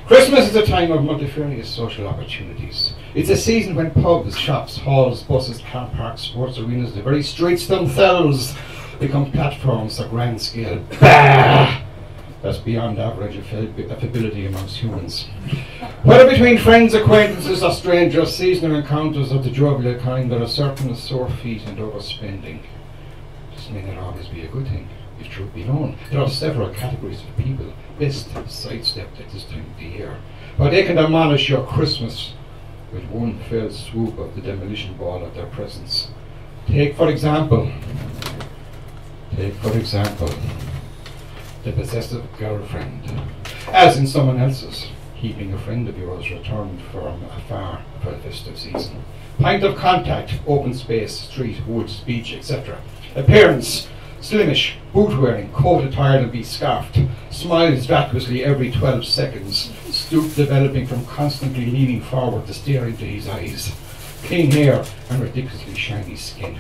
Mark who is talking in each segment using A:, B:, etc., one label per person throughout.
A: Christmas is a time of multifarious social opportunities. It's a season when pubs, shops, halls, buses, car parks, sports arenas, the very streets themselves become platforms of grand scale bah! That's beyond average affability amongst humans. Whether between friends, acquaintances or strangers, seasonal encounters of the jovial kind, there are certain sore feet and overspending. This may not always be a good thing, if truth be known. There are several categories of people best sidestepped at this time of the year, but they can demolish your Christmas with one fell swoop of the demolition ball of their presence. Take for example, the possessive girlfriend, as in someone else's, keeping a friend of yours returned from afar for the festive season. Point of contact, open space, street, woods, beach, etc. Appearance, slimish, boot-wearing, coat attired and be-scarfed, smiles vacuously every 12 seconds, stoop developing from constantly leaning forward to stare into his eyes, clean hair and ridiculously shiny skin.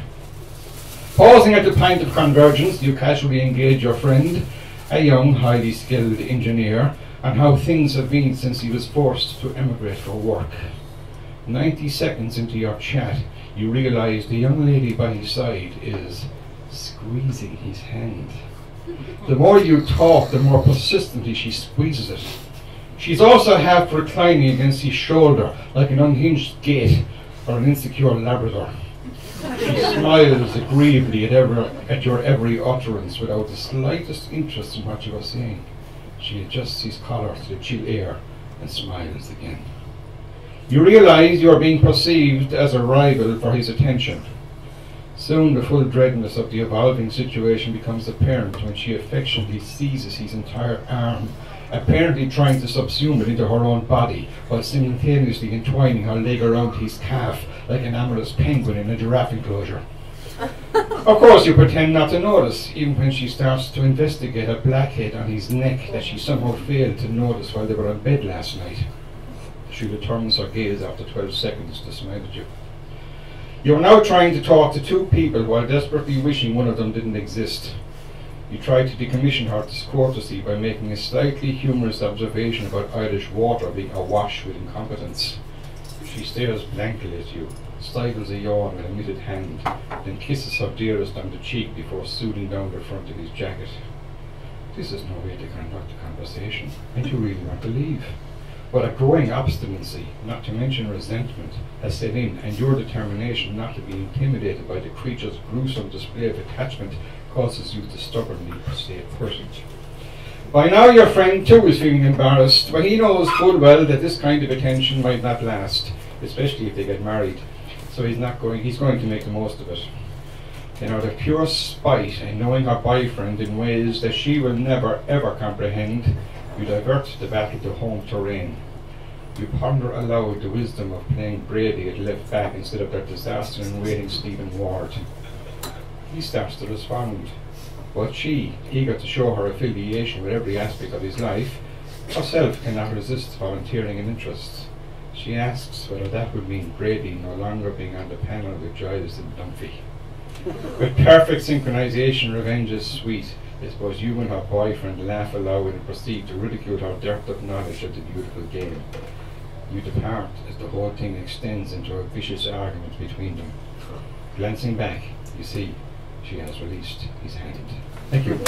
A: Pausing at the point of convergence, you casually engage your friend, a young, highly skilled engineer, on how things have been since he was forced to emigrate for work. 90 seconds into your chat, you realize the young lady by his side is squeezing his hand. The more you talk, the more persistently she squeezes it. She's also half reclining against his shoulder, like an unhinged gate or an insecure Labrador. She smiles agreeably at your every utterance without the slightest interest in what you are saying. She adjusts his collar to the chill air and smiles again. You realize you are being perceived as a rival for his attention. Soon the full dreadness of the evolving situation becomes apparent when she affectionately seizes his entire arm, apparently trying to subsume it into her own body, while simultaneously entwining her leg around his calf like an amorous penguin in a giraffe enclosure. Of course you pretend not to notice, even when she starts to investigate a blackhead on his neck that she somehow failed to notice while they were in bed last night. She returns her gaze after 12 seconds to smile at you. You are now trying to talk to two people while desperately wishing one of them didn't exist. You try to decommission her courtesy by making a slightly humorous observation about Irish water being awash with incompetence. She stares blankly at you, stifles a yawn with a mitted hand, then kisses her dearest on the cheek before soothing down the front of his jacket. This is no way to conduct a conversation, and you really want to leave. But a growing obstinacy, not to mention resentment, has set in, and your determination not to be intimidated by the creature's gruesome display of attachment causes you to stubbornly stay put. By now your friend too is feeling embarrassed, but he knows full well that this kind of attention might not last, especially if they get married, so he's going to make the most of it. And out of pure spite and knowing her boyfriend in ways that she will never ever comprehend, you divert the battle to home terrain. You ponder aloud the wisdom of playing Brady at left back instead of that disaster in waiting Stephen Ward. He starts to respond, but she, eager to show her affiliation with every aspect of his life, herself cannot resist volunteering an interest. She asks whether that would mean Brady no longer being on the panel with Giles and Dunphy. With perfect synchronization, revenge is sweet. I suppose you and her boyfriend laugh aloud and proceed to ridicule her dearth of knowledge of the beautiful game. You depart as the whole thing extends into a vicious argument between them. Glancing back, you see she has released his hand. Thank you.